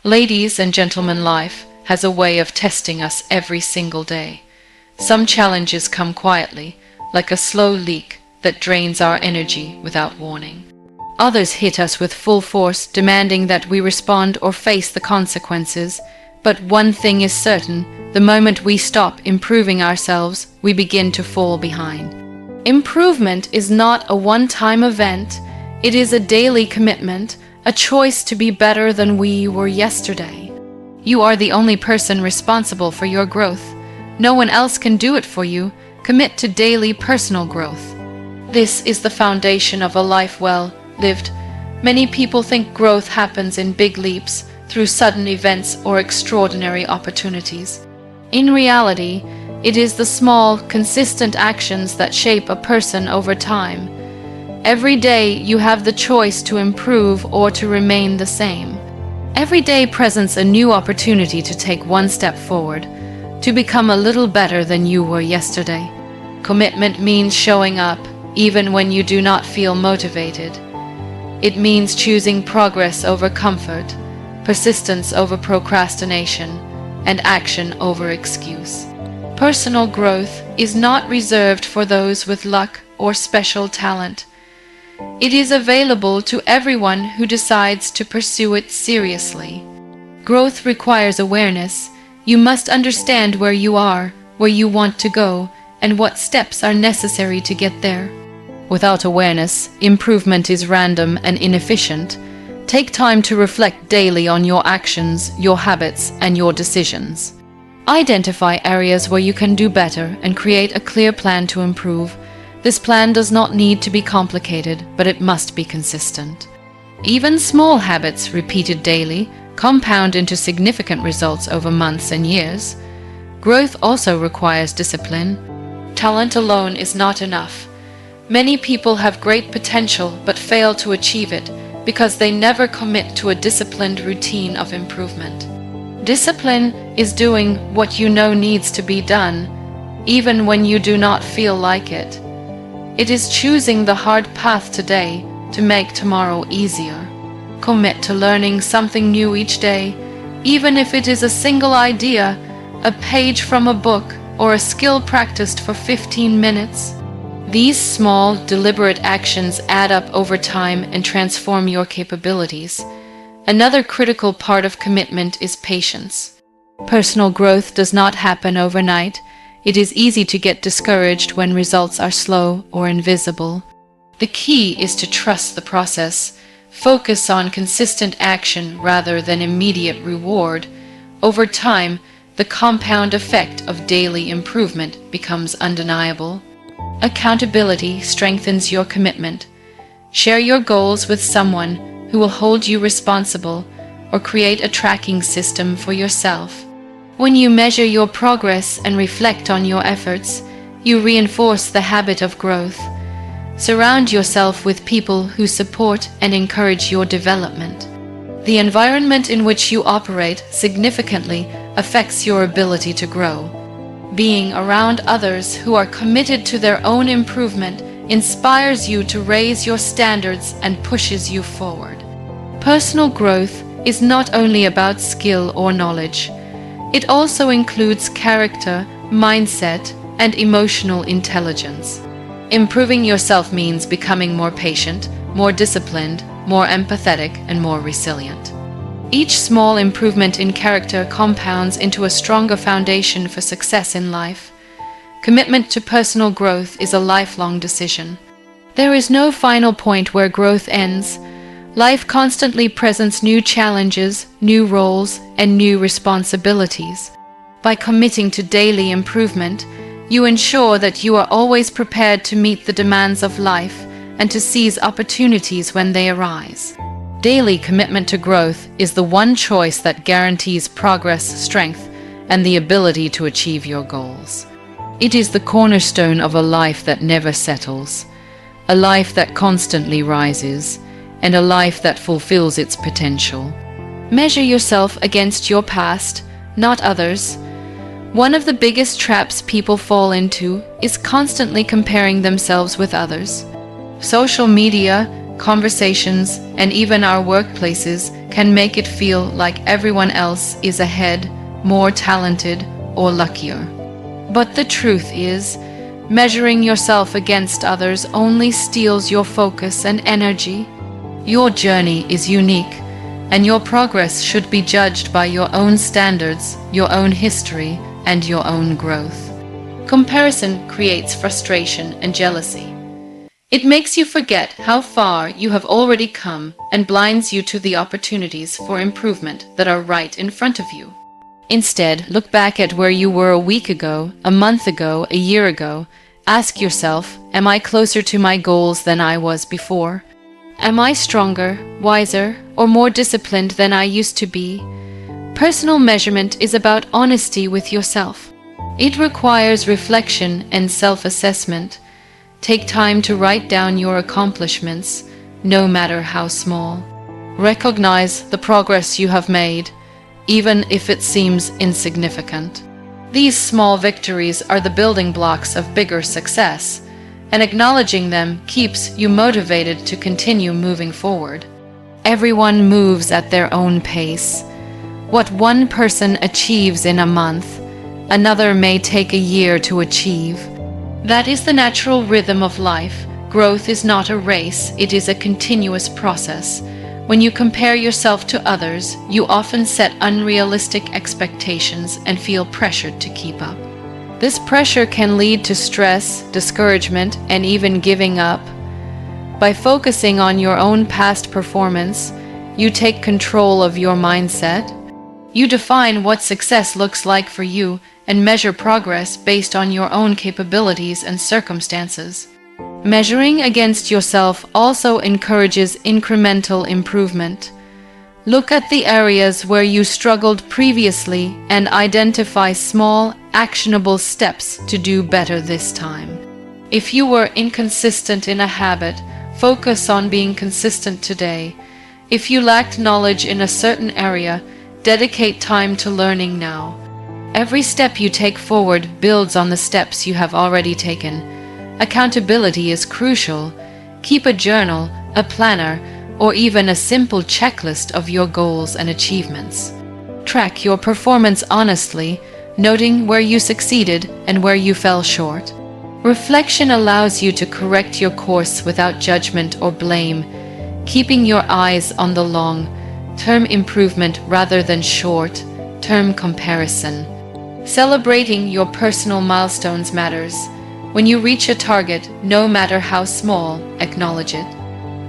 Ladies and gentlemen, life has a way of testing us every single day. Some challenges come quietly, like a slow leak that drains our energy without warning. Others hit us with full force, demanding that we respond or face the consequences. But one thing is certain: the moment we stop improving ourselves, we begin to fall behind. Improvement is not a one-time event. It is a daily commitment, a choice to be better than we were yesterday. You are the only person responsible for your growth. No one else can do it for you. Commit to daily personal growth. This is the foundation of a life well lived. Many people think growth happens in big leaps, through sudden events or extraordinary opportunities. In reality, it is the small, consistent actions that shape a person over time. Every day you have the choice to improve or to remain the same. Every day presents a new opportunity to take one step forward, to become a little better than you were yesterday. Commitment means showing up, even when you do not feel motivated. It means choosing progress over comfort, persistence over procrastination, and action over excuse. Personal growth is not reserved for those with luck or special talent. It is available to everyone who decides to pursue it seriously. Growth requires awareness. You must understand where you are, where you want to go, and what steps are necessary to get there. Without awareness, improvement is random and inefficient. Take time to reflect daily on your actions, your habits, and your decisions. Identify areas where you can do better and create a clear plan to improve. This plan does not need to be complicated, but it must be consistent. Even small habits repeated daily compound into significant results over months and years. Growth also requires discipline. Talent alone is not enough. Many people have great potential but fail to achieve it because they never commit to a disciplined routine of improvement. Discipline is doing what you know needs to be done, even when you do not feel like it. It is choosing the hard path today to make tomorrow easier. Commit to learning something new each day, even if it is a single idea, a page from a book, or a skill practiced for 15 minutes. These small, deliberate actions add up over time and transform your capabilities. Another critical part of commitment is patience. Personal growth does not happen overnight. It is easy to get discouraged when results are slow or invisible. The key is to trust the process. Focus on consistent action rather than immediate reward. Over time, the compound effect of daily improvement becomes undeniable. Accountability strengthens your commitment. Share your goals with someone who will hold you responsible, or create a tracking system for yourself. When you measure your progress and reflect on your efforts, you reinforce the habit of growth. Surround yourself with people who support and encourage your development. The environment in which you operate significantly affects your ability to grow. Being around others who are committed to their own improvement inspires you to raise your standards and pushes you forward. Personal growth is not only about skill or knowledge. It also includes character, mindset, and emotional intelligence. Improving yourself means becoming more patient, more disciplined, more empathetic, and more resilient. Each small improvement in character compounds into a stronger foundation for success in life. Commitment to personal growth is a lifelong decision. There is no final point where growth ends. Life constantly presents new challenges, new roles, and new responsibilities. By committing to daily improvement, you ensure that you are always prepared to meet the demands of life and to seize opportunities when they arise. Daily commitment to growth is the one choice that guarantees progress, strength, and the ability to achieve your goals. It is the cornerstone of a life that never settles, a life that constantly rises, and a life that fulfills its potential. Measure yourself against your past, not others. One of the biggest traps people fall into is constantly comparing themselves with others. Social media conversations, and even our workplaces can make it feel like everyone else is ahead, more talented, or luckier. But the truth is, measuring yourself against others only steals your focus and energy. Your journey is unique, and your progress should be judged by your own standards, your own history, and your own growth. Comparison creates frustration and jealousy. It makes you forget how far you have already come and blinds you to the opportunities for improvement that are right in front of you. Instead, look back at where you were a week ago, a month ago, a year ago. Ask yourself, am I closer to my goals than I was before? Am I stronger, wiser, or more disciplined than I used to be? Personal measurement is about honesty with yourself. It requires reflection and self-assessment. Take time to write down your accomplishments, no matter how small. Recognize the progress you have made, even if it seems insignificant. These small victories are the building blocks of bigger success, and acknowledging them keeps you motivated to continue moving forward. Everyone moves at their own pace. What one person achieves in a month, another may take a year to achieve. That is the natural rhythm of life. Growth is not a race, it is a continuous process. When you compare yourself to others, you often set unrealistic expectations and feel pressured to keep up. This pressure can lead to stress, discouragement, and even giving up. By focusing on your own past performance, you take control of your mindset. You define what success looks like for you and measure progress based on your own capabilities and circumstances. Measuring against yourself also encourages incremental improvement. Look at the areas where you struggled previously and identify small, actionable steps to do better this time. If you were inconsistent in a habit, focus on being consistent today. If you lacked knowledge in a certain area, dedicate time to learning now. Every step you take forward builds on the steps you have already taken. Accountability is crucial. Keep a journal, a planner, or even a simple checklist of your goals and achievements. Track your performance honestly, noting where you succeeded and where you fell short. Reflection allows you to correct your course without judgment or blame, keeping your eyes on the long-term improvement rather than short-term comparison. Celebrating your personal milestones matters. When you reach a target, no matter how small, acknowledge it.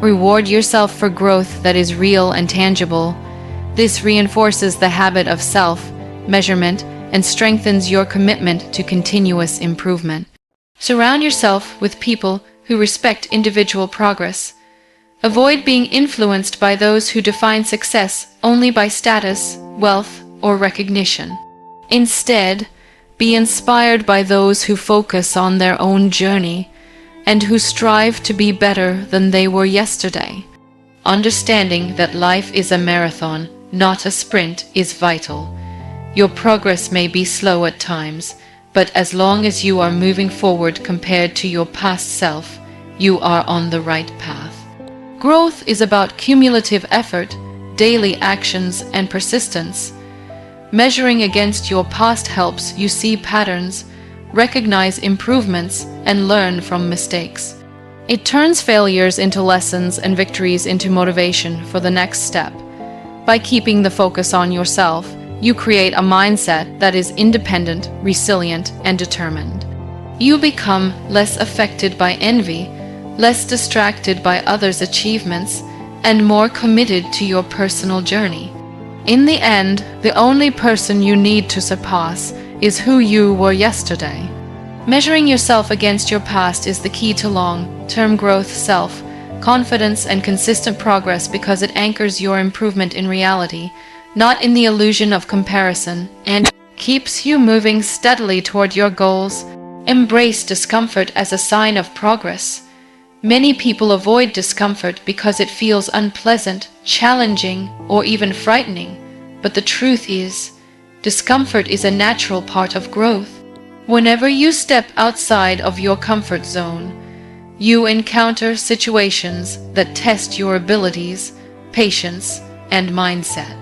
Reward yourself for growth that is real and tangible. This reinforces the habit of self-measurement and strengthens your commitment to continuous improvement. Surround yourself with people who respect individual progress. Avoid being influenced by those who define success only by status, wealth, or recognition. Instead, be inspired by those who focus on their own journey and who strive to be better than they were yesterday. Understanding that life is a marathon, not a sprint, is vital. Your progress may be slow at times, but as long as you are moving forward compared to your past self, you are on the right path. Growth is about cumulative effort, daily actions, and persistence. Measuring against your past helps you see patterns, recognize improvements, and learn from mistakes. It turns failures into lessons and victories into motivation for the next step. By keeping the focus on yourself, you create a mindset that is independent, resilient, and determined. You become less affected by envy, less distracted by others' achievements, and more committed to your personal journey. In the end, the only person you need to surpass is who you were yesterday. Measuring yourself against your past is the key to long-term growth, self-confidence, and consistent progress because it anchors your improvement in reality, not in the illusion of comparison, and keeps you moving steadily toward your goals. Embrace discomfort as a sign of progress. Many people avoid discomfort because it feels unpleasant, challenging, or even frightening. But the truth is, discomfort is a natural part of growth. Whenever you step outside of your comfort zone, You encounter situations that test your abilities, patience, and mindset.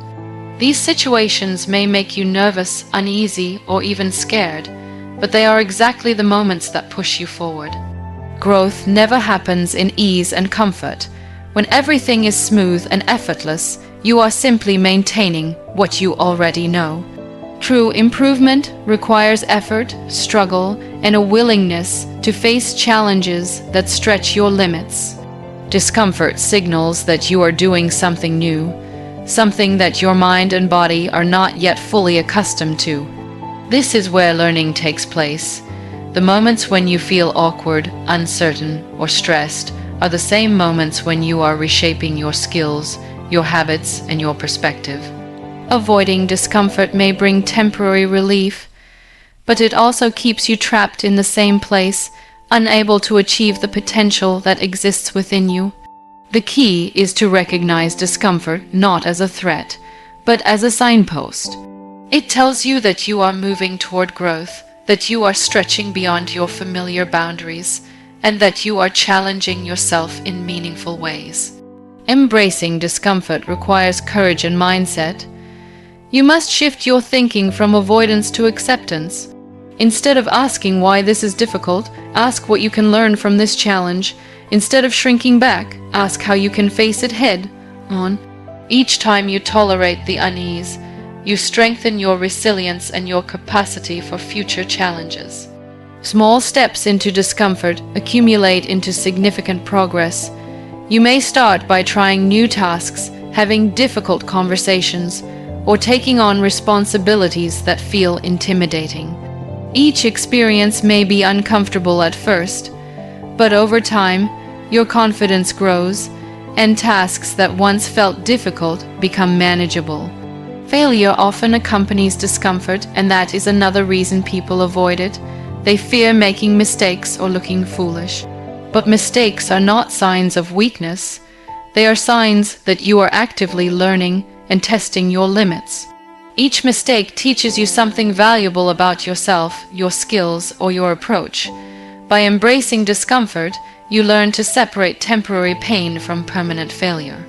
These situations may make you nervous, uneasy, or even scared, but they are exactly the moments that push you forward. Growth never happens in ease and comfort. When everything is smooth and effortless, you are simply maintaining what you already know. True improvement requires effort, struggle, and a willingness to face challenges that stretch your limits. Discomfort signals that you are doing something new, something that your mind and body are not yet fully accustomed to. This is where learning takes place. The moments when you feel awkward, uncertain, or stressed are the same moments when you are reshaping your skills, your habits, and your perspective. Avoiding discomfort may bring temporary relief, but it also keeps you trapped in the same place, unable to achieve the potential that exists within you. The key is to recognize discomfort not as a threat, but as a signpost. It tells you that you are moving toward growth, that you are stretching beyond your familiar boundaries, and that you are challenging yourself in meaningful ways. Embracing discomfort requires courage and mindset. You must shift your thinking from avoidance to acceptance. Instead of asking why this is difficult, ask what you can learn from this challenge. Instead of shrinking back, ask how you can face it head on. Each time you tolerate the unease, you strengthen your resilience and your capacity for future challenges. Small steps into discomfort accumulate into significant progress. You may start by trying new tasks, having difficult conversations, or taking on responsibilities that feel intimidating. Each experience may be uncomfortable at first, but over time, your confidence grows, and tasks that once felt difficult become manageable. Failure often accompanies discomfort, and that is another reason people avoid it. They fear making mistakes or looking foolish. But mistakes are not signs of weakness. They are signs that you are actively learning and testing your limits. Each mistake teaches you something valuable about yourself, your skills, or your approach. By embracing discomfort, you learn to separate temporary pain from permanent failure.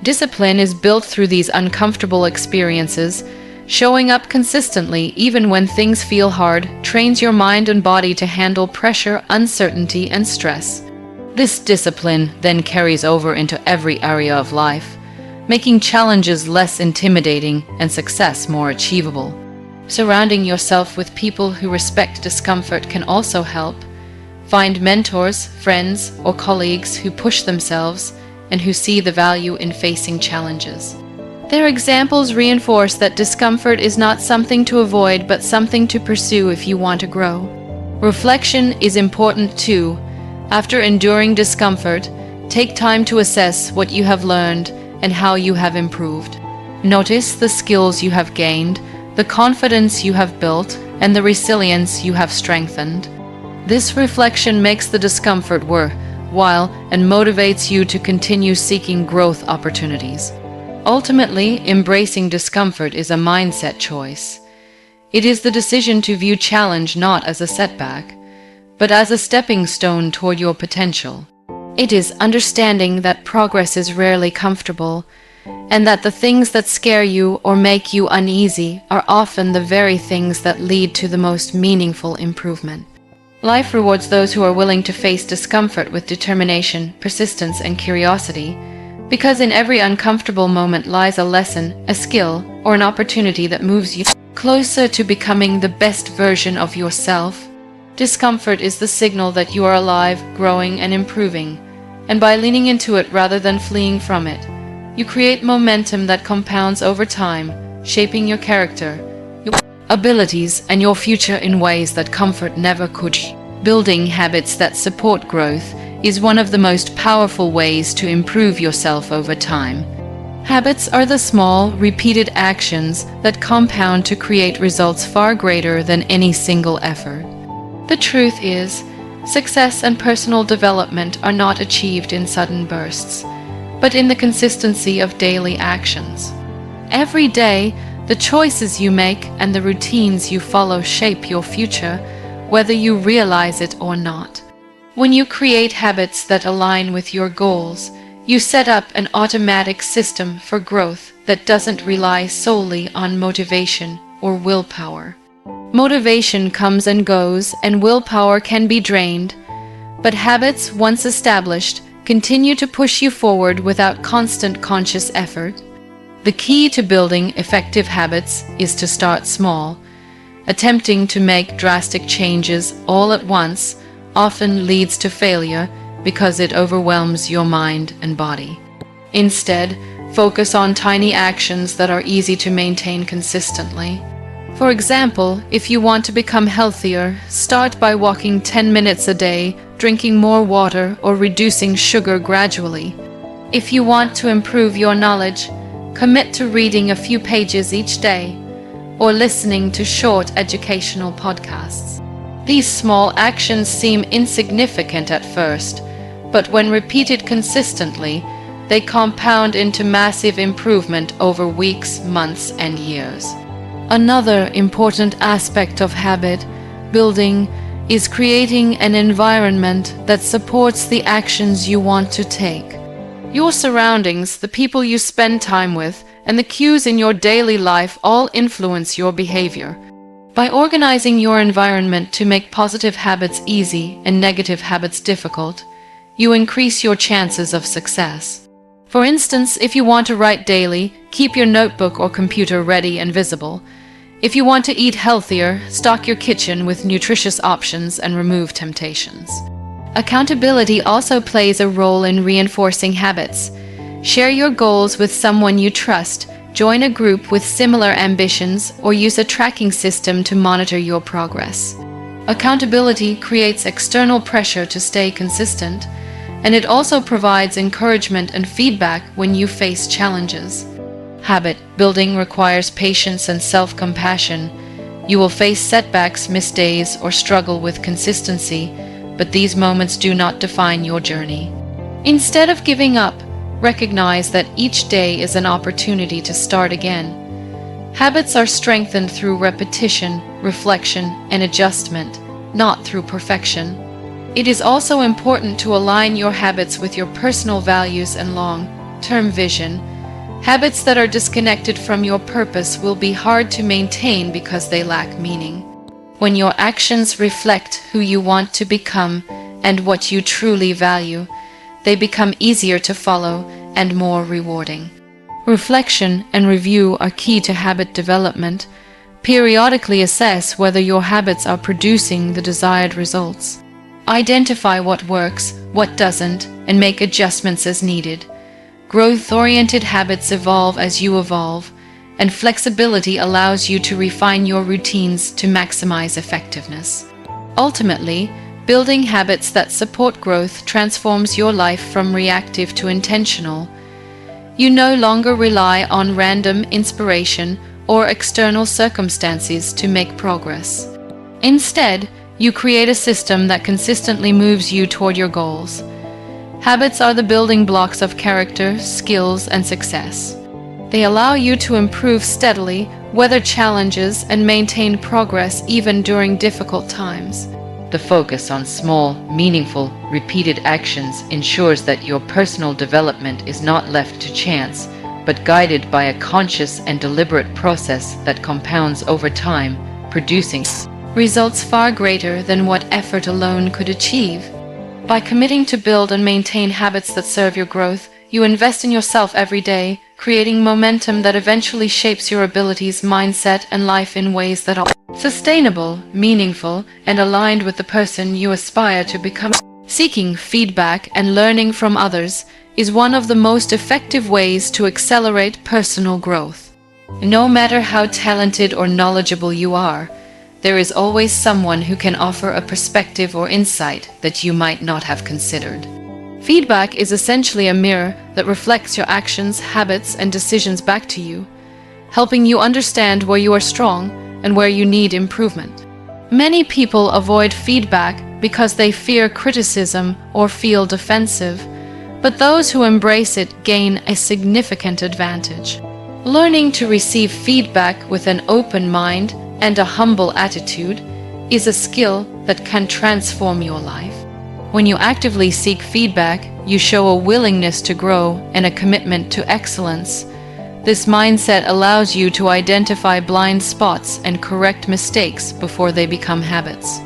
Discipline is built through these uncomfortable experiences. Showing up consistently, even when things feel hard, trains your mind and body to handle pressure, uncertainty, and stress. This discipline then carries over into every area of life, making challenges less intimidating and success more achievable. Surrounding yourself with people who respect discomfort can also help. Find mentors, friends, or colleagues who push themselves and who see the value in facing challenges. Their examples reinforce that discomfort is not something to avoid but something to pursue if you want to grow. Reflection is important too. After enduring discomfort, take time to assess what you have learned and how you have improved. Notice the skills you have gained, the confidence you have built, and the resilience you have strengthened. This reflection makes the discomfort worthwhile and motivates you to continue seeking growth opportunities. Ultimately, embracing discomfort is a mindset choice. It is the decision to view challenge not as a setback, but as a stepping stone toward your potential. It is understanding that progress is rarely comfortable, and that the things that scare you or make you uneasy are often the very things that lead to the most meaningful improvement. Life rewards those who are willing to face discomfort with determination, persistence, and curiosity, because in every uncomfortable moment lies a lesson, a skill, or an opportunity that moves you closer to becoming the best version of yourself. Discomfort is the signal that you are alive, growing, and improving, and by leaning into it rather than fleeing from it, you create momentum that compounds over time, shaping your character, your abilities, and your future in ways that comfort never could. Building habits that support growth is one of the most powerful ways to improve yourself over time. Habits are the small, repeated actions that compound to create results far greater than any single effort. The truth is, success and personal development are not achieved in sudden bursts, but in the consistency of daily actions. Every day, the choices you make and the routines you follow shape your future, whether you realize it or not. When you create habits that align with your goals, you set up an automatic system for growth that doesn't rely solely on motivation or willpower. Motivation comes and goes, and willpower can be drained, but habits, once established, continue to push you forward without constant conscious effort. The key to building effective habits is to start small. Attempting to make drastic changes all at once often leads to failure because it overwhelms your mind and body. Instead, focus on tiny actions that are easy to maintain consistently. For example, if you want to become healthier, start by walking 10 minutes a day, drinking more water, or reducing sugar gradually. If you want to improve your knowledge, commit to reading a few pages each day, or listening to short educational podcasts. These small actions seem insignificant at first, but when repeated consistently, they compound into massive improvement over weeks, months, and years. Another important aspect of habit building is creating an environment that supports the actions you want to take. Your surroundings, the people you spend time with, and the cues in your daily life all influence your behavior. By organizing your environment to make positive habits easy and negative habits difficult, you increase your chances of success. For instance, if you want to write daily, keep your notebook or computer ready and visible. If you want to eat healthier, stock your kitchen with nutritious options and remove temptations. Accountability also plays a role in reinforcing habits. Share your goals with someone you trust, join a group with similar ambitions, or use a tracking system to monitor your progress. Accountability creates external pressure to stay consistent, and it also provides encouragement and feedback when you face challenges. Habit building requires patience and self-compassion. You will face setbacks, miss days, or struggle with consistency, but these moments do not define your journey. Instead of giving up, recognize that each day is an opportunity to start again. Habits are strengthened through repetition, reflection, and adjustment, not through perfection. It is also important to align your habits with your personal values and long-term vision. Habits that are disconnected from your purpose will be hard to maintain because they lack meaning. When your actions reflect who you want to become and what you truly value, they become easier to follow and more rewarding. Reflection and review are key to habit development. Periodically assess whether your habits are producing the desired results. Identify what works, what doesn't, and make adjustments as needed. Growth-oriented habits evolve as you evolve, and flexibility allows you to refine your routines to maximize effectiveness. Ultimately, building habits that support growth transforms your life from reactive to intentional. You no longer rely on random inspiration or external circumstances to make progress. Instead, you create a system that consistently moves you toward your goals. Habits are the building blocks of character, skills, and success. They allow you to improve steadily, weather challenges, and maintain progress even during difficult times. The focus on small, meaningful, repeated actions ensures that your personal development is not left to chance, but guided by a conscious and deliberate process that compounds over time, producing results far greater than what effort alone could achieve. By committing to build and maintain habits that serve your growth, you invest in yourself every day, creating momentum that eventually shapes your abilities, mindset, and life in ways that are sustainable, meaningful, and aligned with the person you aspire to become. Seeking feedback and learning from others is one of the most effective ways to accelerate personal growth. No matter how talented or knowledgeable you are, there is always someone who can offer a perspective or insight that you might not have considered. Feedback is essentially a mirror that reflects your actions, habits, and decisions back to you, helping you understand where you are strong and where you need improvement. Many people avoid feedback because they fear criticism or feel defensive, but those who embrace it gain a significant advantage. Learning to receive feedback with an open mind and a humble attitude is a skill that can transform your life. When you actively seek feedback, you show a willingness to grow and a commitment to excellence. This mindset allows you to identify blind spots and correct mistakes before they become habits.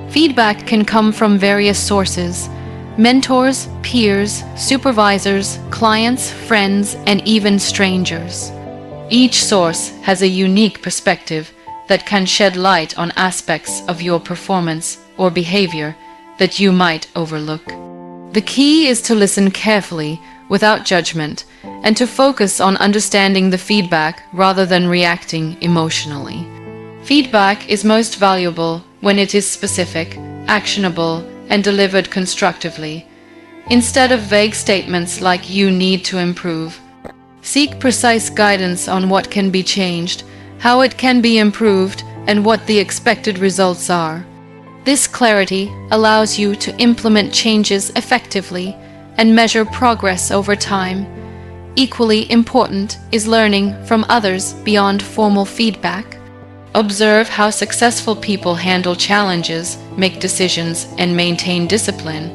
Feedback can come from various sources: mentors, peers, supervisors, clients, friends, and even strangers. Each source has a unique perspective that can shed light on aspects of your performance or behavior that you might overlook. The key is to listen carefully without judgment and to focus on understanding the feedback rather than reacting emotionally. Feedback is most valuable when it is specific, actionable, and delivered constructively, instead of vague statements like "you need to improve." Seek precise guidance on what can be changed, how it can be improved, and what the expected results are. This clarity allows you to implement changes effectively and measure progress over time. Equally important is learning from others beyond formal feedback. Observe how successful people handle challenges, make decisions, and maintain discipline.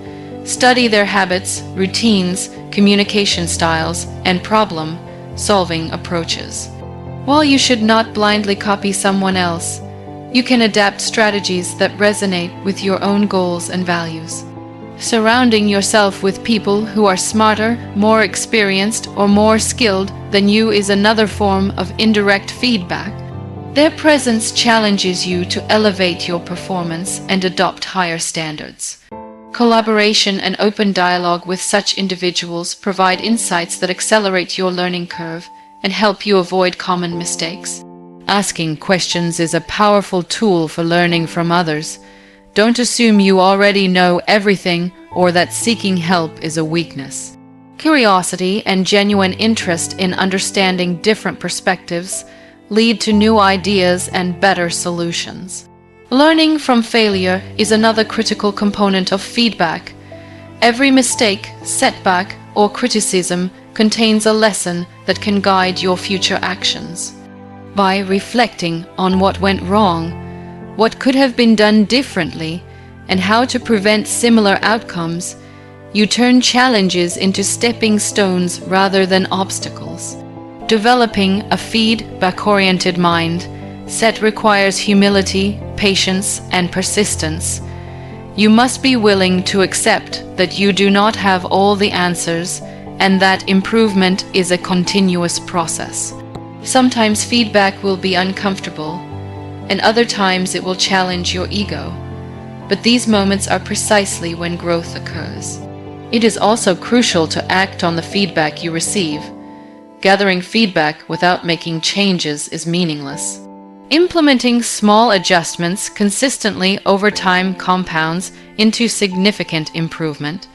Study their habits, routines, communication styles, and problem-solving approaches. While you should not blindly copy someone else, you can adapt strategies that resonate with your own goals and values. Surrounding yourself with people who are smarter, more experienced, or more skilled than you is another form of indirect feedback. Their presence challenges you to elevate your performance and adopt higher standards. Collaboration and open dialogue with such individuals provide insights that accelerate your learning curve and help you avoid common mistakes. Asking questions is a powerful tool for learning from others. Don't assume you already know everything or that seeking help is a weakness. Curiosity and genuine interest in understanding different perspectives lead to new ideas and better solutions. Learning from failure is another critical component of feedback. Every mistake, setback, or criticism contains a lesson that can guide your future actions. By reflecting on what went wrong, what could have been done differently, and how to prevent similar outcomes, you turn challenges into stepping stones rather than obstacles. Developing a feedback-oriented mindset requires humility, patience, and persistence. You must be willing to accept that you do not have all the answers and that improvement is a continuous process. Sometimes feedback will be uncomfortable, and other times it will challenge your ego. But these moments are precisely when growth occurs. It is also crucial to act on the feedback you receive. Gathering feedback without making changes is meaningless. Implementing small adjustments consistently over time compounds into significant improvement.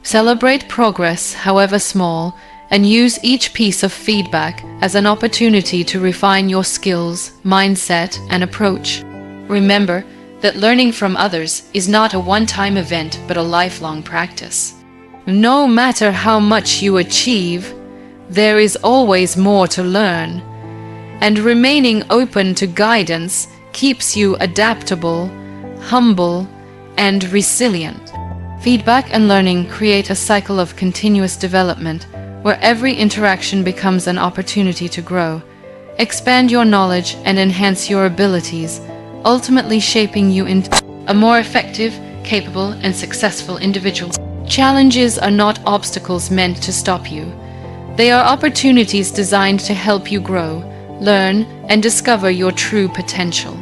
Celebrate progress, however small, and use each piece of feedback as an opportunity to refine your skills, mindset, and approach. Remember that learning from others is not a one-time event but a lifelong practice. No matter how much you achieve, there is always more to learn, and remaining open to guidance keeps you adaptable, humble, and resilient. Feedback and learning create a cycle of continuous development where every interaction becomes an opportunity to grow, expand your knowledge, and enhance your abilities, ultimately shaping you into a more effective, capable, and successful individual. Challenges are not obstacles meant to stop you. They are opportunities designed to help you grow, learn, and discover your true potential.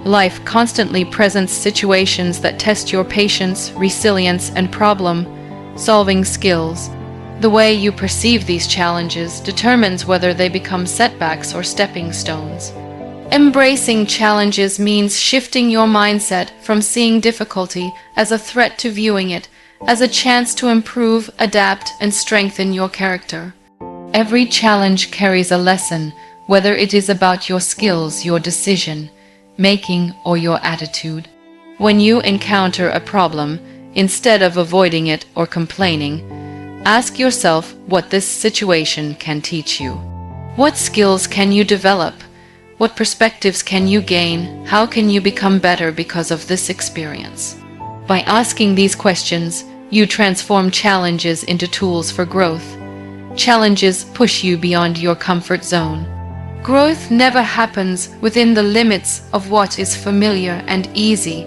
Life constantly presents situations that test your patience, resilience, and problem-solving skills. The way you perceive these challenges determines whether they become setbacks or stepping stones. Embracing challenges means shifting your mindset from seeing difficulty as a threat to viewing it as a chance to improve, adapt, and strengthen your character. Every challenge carries a lesson, whether it is about your skills, your decision-making, or your attitude. When you encounter a problem, instead of avoiding it or complaining, ask yourself what this situation can teach you. What skills can you develop? What perspectives can you gain? How can you become better because of this experience? By asking these questions, you transform challenges into tools for growth. Challenges push you beyond your comfort zone. Growth never happens within the limits of what is familiar and easy.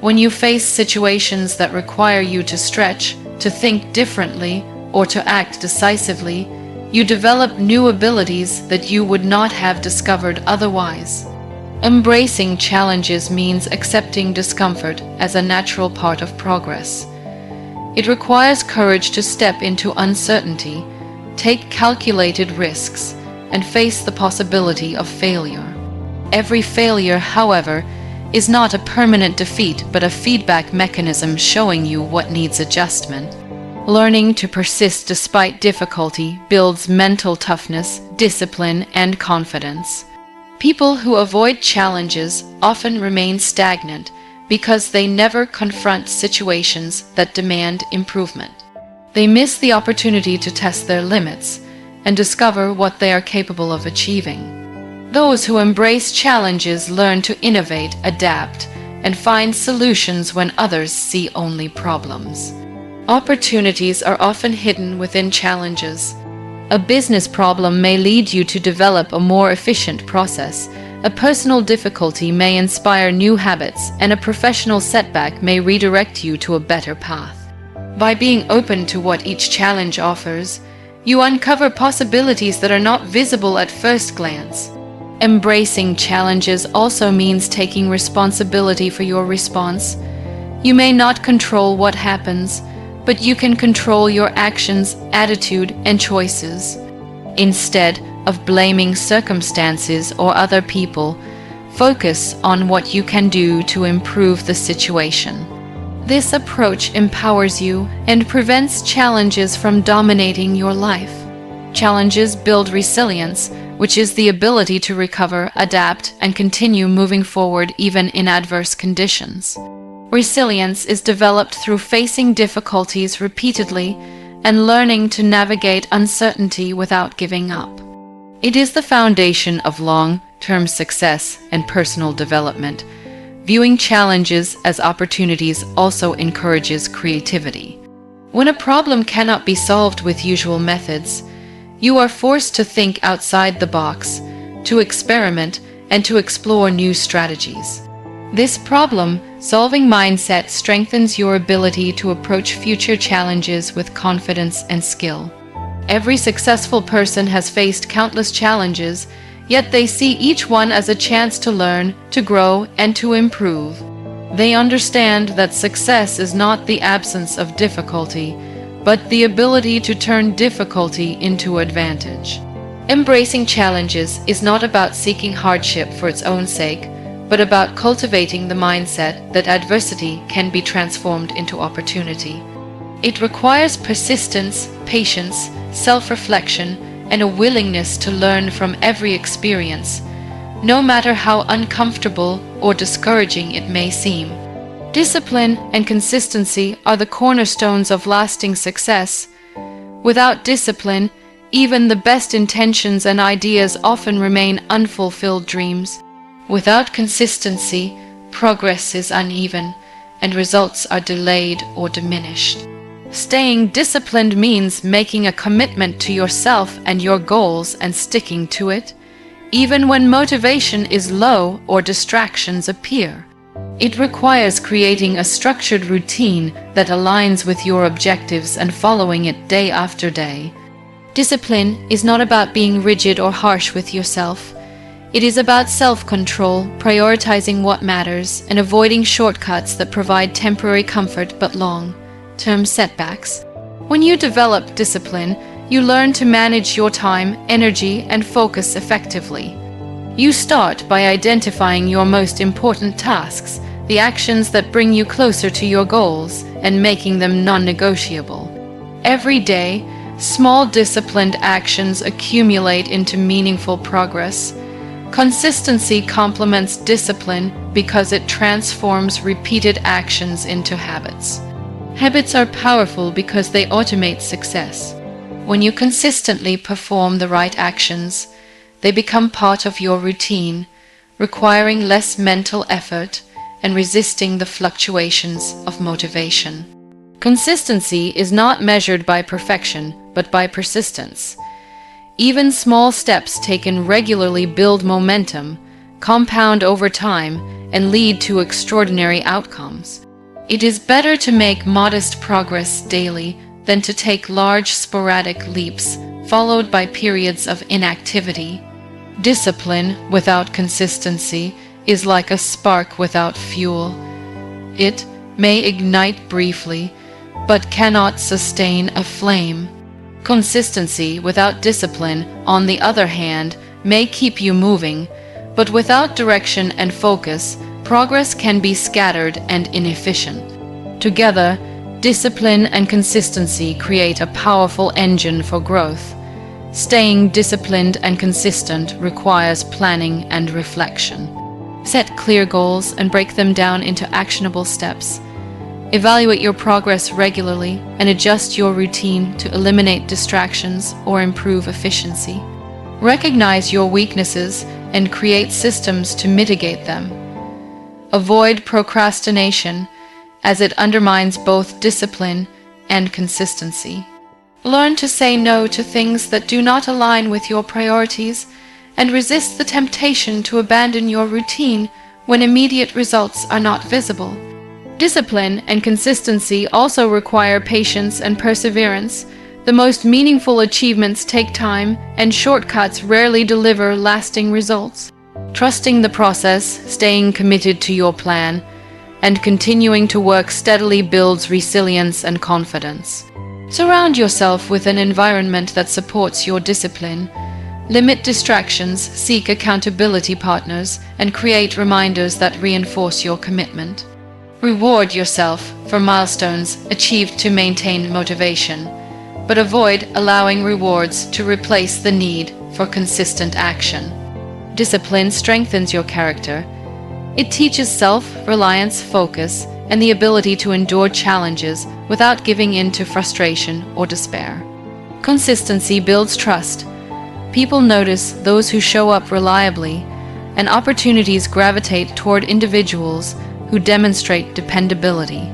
When you face situations that require you to stretch, to think differently, or to act decisively, you develop new abilities that you would not have discovered otherwise. Embracing challenges means accepting discomfort as a natural part of progress. It requires courage to step into uncertainty, take calculated risks, and face the possibility of failure. Every failure, however, is not a permanent defeat but a feedback mechanism showing you what needs adjustment. Learning to persist despite difficulty builds mental toughness, discipline, and confidence. People who avoid challenges often remain stagnant because they never confront situations that demand improvement. They miss the opportunity to test their limits and discover what they are capable of achieving. Those who embrace challenges learn to innovate, adapt, and find solutions when others see only problems. Opportunities are often hidden within challenges. A business problem may lead you to develop a more efficient process. A personal difficulty may inspire new habits, and a professional setback may redirect you to a better path. By being open to what each challenge offers, you uncover possibilities that are not visible at first glance. Embracing challenges also means taking responsibility for your response. You may not control what happens, but you can control your actions, attitude, and choices. Instead of blaming circumstances or other people, focus on what you can do to improve the situation. This approach empowers you and prevents challenges from dominating your life. Challenges build resilience, which is the ability to recover, adapt, and continue moving forward even in adverse conditions. Resilience is developed through facing difficulties repeatedly and learning to navigate uncertainty without giving up. It is the foundation of long-term success and personal development. Viewing challenges as opportunities also encourages creativity. When a problem cannot be solved with usual methods, you are forced to think outside the box, to experiment, and to explore new strategies. This problem-solving mindset strengthens your ability to approach future challenges with confidence and skill. Every successful person has faced countless challenges, yet they see each one as a chance to learn, to grow, and to improve. They understand that success is not the absence of difficulty, but the ability to turn difficulty into advantage. Embracing challenges is not about seeking hardship for its own sake, but about cultivating the mindset that adversity can be transformed into opportunity. It requires persistence, patience, self-reflection, and a willingness to learn from every experience, no matter how uncomfortable or discouraging it may seem. Discipline and consistency are the cornerstones of lasting success. Without discipline, even the best intentions and ideas often remain unfulfilled dreams. Without consistency, progress is uneven, and results are delayed or diminished. Staying disciplined means making a commitment to yourself and your goals and sticking to it, even when motivation is low or distractions appear. It requires creating a structured routine that aligns with your objectives and following it day after day. Discipline is not about being rigid or harsh with yourself. It is about self-control, prioritizing what matters, and avoiding shortcuts that provide temporary comfort but long-term setbacks. When you develop discipline, you learn to manage your time, energy, and focus effectively. You start by identifying your most important tasks, the actions that bring you closer to your goals, and making them non-negotiable. Every day, small disciplined actions accumulate into meaningful progress. Consistency complements discipline because it transforms repeated actions into habits. Habits are powerful because they automate success. When you consistently perform the right actions, they become part of your routine, requiring less mental effort and resisting the fluctuations of motivation. Consistency is not measured by perfection, but by persistence. Even small steps taken regularly build momentum, compound over time, and lead to extraordinary outcomes. It is better to make modest progress daily than to take large sporadic leaps, followed by periods of inactivity. Discipline without consistency is like a spark without fuel. It may ignite briefly, but cannot sustain a flame. Consistency without discipline, on the other hand, may keep you moving, but without direction and focus, progress can be scattered and inefficient. Together, discipline and consistency create a powerful engine for growth. Staying disciplined and consistent requires planning and reflection. Set clear goals and break them down into actionable steps. Evaluate your progress regularly and adjust your routine to eliminate distractions or improve efficiency. Recognize your weaknesses and create systems to mitigate them. Avoid procrastination, as it undermines both discipline and consistency. Learn to say no to things that do not align with your priorities and resist the temptation to abandon your routine when immediate results are not visible. Discipline and consistency also require patience and perseverance. The most meaningful achievements take time, and shortcuts rarely deliver lasting results. Trusting the process, staying committed to your plan, and continuing to work steadily builds resilience and confidence. Surround yourself with an environment that supports your discipline. Limit distractions, seek accountability partners, and create reminders that reinforce your commitment. Reward yourself for milestones achieved to maintain motivation, but avoid allowing rewards to replace the need for consistent action. Discipline strengthens your character. It teaches self-reliance, focus, and the ability to endure challenges without giving in to frustration or despair. Consistency builds trust. People notice those who show up reliably, and opportunities gravitate toward individuals who demonstrate dependability.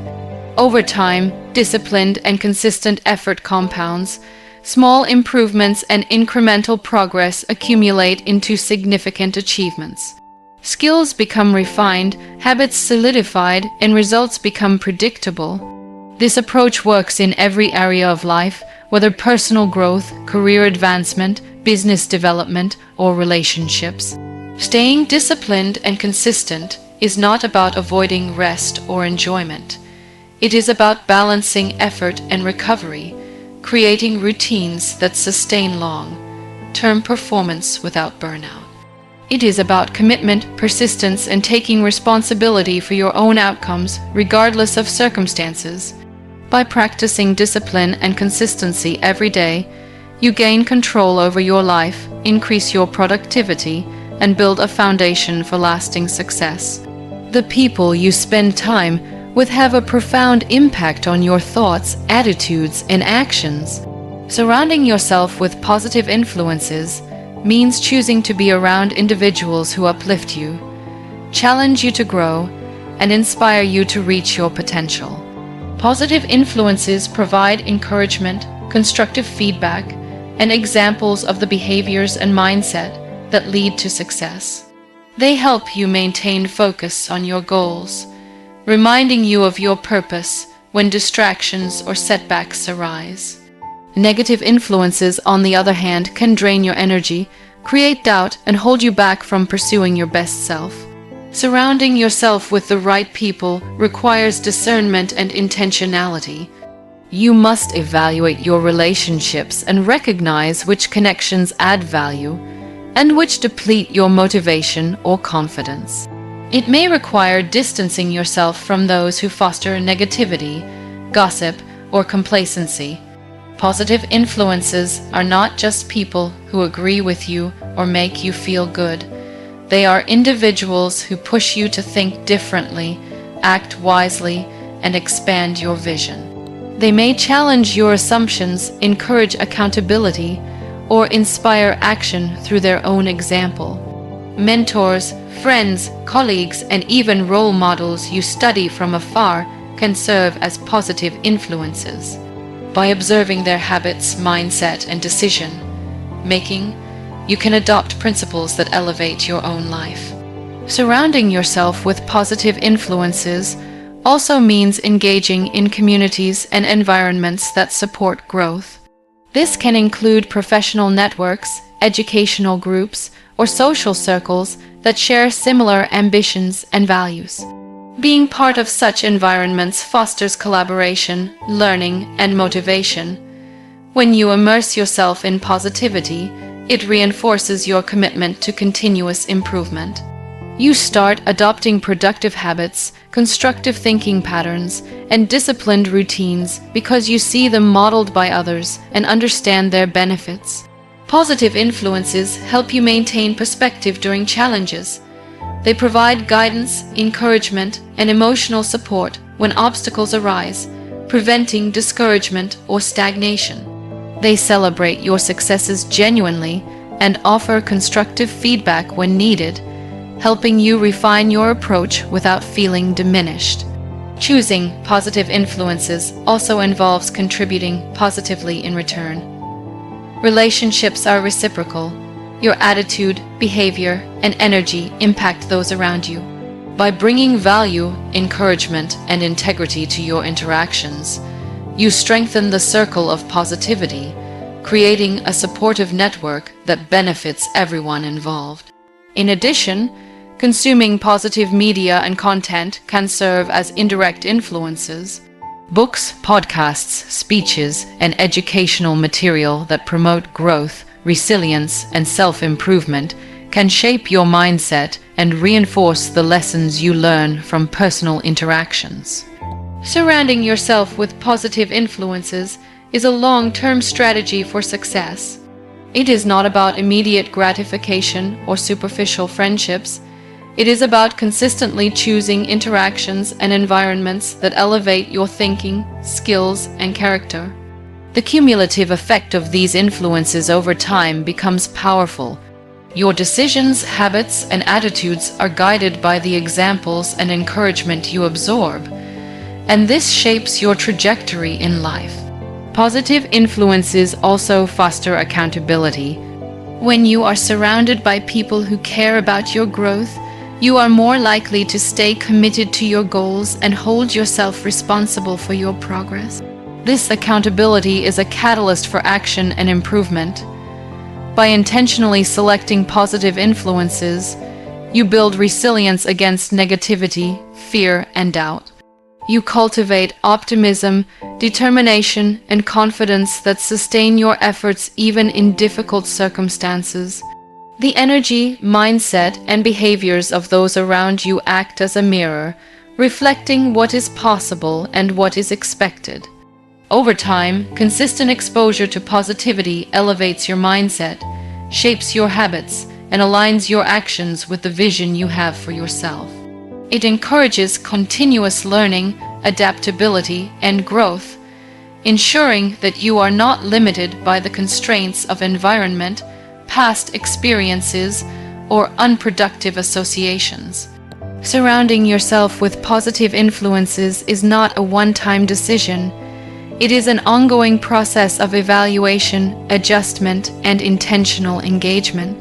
Over time, disciplined and consistent effort compounds. Small improvements and incremental progress accumulate into significant achievements. Skills become refined, habits solidified, and results become predictable. This approach works in every area of life, whether personal growth, career advancement, business development, or relationships. Staying disciplined and consistent is not about avoiding rest or enjoyment. It is about balancing effort and recovery, creating routines that sustain long-term performance without burnout. It is about commitment, persistence, and taking responsibility for your own outcomes, regardless of circumstances. By practicing discipline and consistency every day, you gain control over your life, increase your productivity, and build a foundation for lasting success. The people you spend time with have a profound impact on your thoughts, attitudes, and actions. Surrounding yourself with positive influences means choosing to be around individuals who uplift you, challenge you to grow, and inspire you to reach your potential. Positive influences provide encouragement, constructive feedback, and examples of the behaviors and mindset that lead to success. They help you maintain focus on your goals, reminding you of your purpose when distractions or setbacks arise. Negative influences, on the other hand, can drain your energy, create doubt, and hold you back from pursuing your best self. Surrounding yourself with the right people requires discernment and intentionality. You must evaluate your relationships and recognize which connections add value and which deplete your motivation or confidence. It may require distancing yourself from those who foster negativity, gossip, or complacency. Positive influences are not just people who agree with you or make you feel good. They are individuals who push you to think differently, act wisely, and expand your vision. They may challenge your assumptions, encourage accountability, or inspire action through their own example. Mentors, friends, colleagues, and even role models you study from afar can serve as positive influences. By observing their habits, mindset, and decision making, you can adopt principles that elevate your own life. Surrounding yourself with positive influences also means engaging in communities and environments that support growth. This can include professional networks, educational groups, or social circles that share similar ambitions and values. Being part of such environments fosters collaboration, learning, and motivation. When you immerse yourself in positivity, it reinforces your commitment to continuous improvement. You start adopting productive habits, constructive thinking patterns, and disciplined routines because you see them modeled by others and understand their benefits. Positive influences help you maintain perspective during challenges. They provide guidance, encouragement, and emotional support when obstacles arise, preventing discouragement or stagnation. They celebrate your successes genuinely and offer constructive feedback when needed, helping you refine your approach without feeling diminished. Choosing positive influences also involves contributing positively in return. Relationships are reciprocal. Your attitude, behavior, and energy impact those around you. By bringing value, encouragement, and integrity to your interactions, you strengthen the circle of positivity, creating a supportive network that benefits everyone involved. In addition, consuming positive media and content can serve as indirect influences. Books, podcasts, speeches, and educational material that promote growth, resilience, and self-improvement can shape your mindset and reinforce the lessons you learn from personal interactions. Surrounding yourself with positive influences is a long-term strategy for success. It is not about immediate gratification or superficial friendships. It is about consistently choosing interactions and environments that elevate your thinking, skills, and character. The cumulative effect of these influences over time becomes powerful. Your decisions, habits, and attitudes are guided by the examples and encouragement you absorb, and this shapes your trajectory in life. Positive influences also foster accountability. When you are surrounded by people who care about your growth, you are more likely to stay committed to your goals and hold yourself responsible for your progress. This accountability is a catalyst for action and improvement. By intentionally selecting positive influences, you build resilience against negativity, fear, and doubt. You cultivate optimism, determination, and confidence that sustain your efforts even in difficult circumstances. The energy, mindset, and behaviors of those around you act as a mirror, reflecting what is possible and what is expected. Over time, consistent exposure to positivity elevates your mindset, shapes your habits, and aligns your actions with the vision you have for yourself. It encourages continuous learning, adaptability, and growth, ensuring that you are not limited by the constraints of environment, past experiences, or unproductive associations. Surrounding yourself with positive influences is not a one-time decision. It is an ongoing process of evaluation, adjustment, and intentional engagement.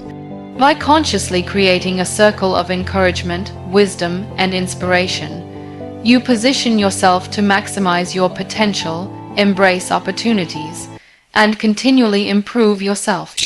By consciously creating a circle of encouragement, wisdom, and inspiration, you position yourself to maximize your potential, embrace opportunities, and continually improve yourself.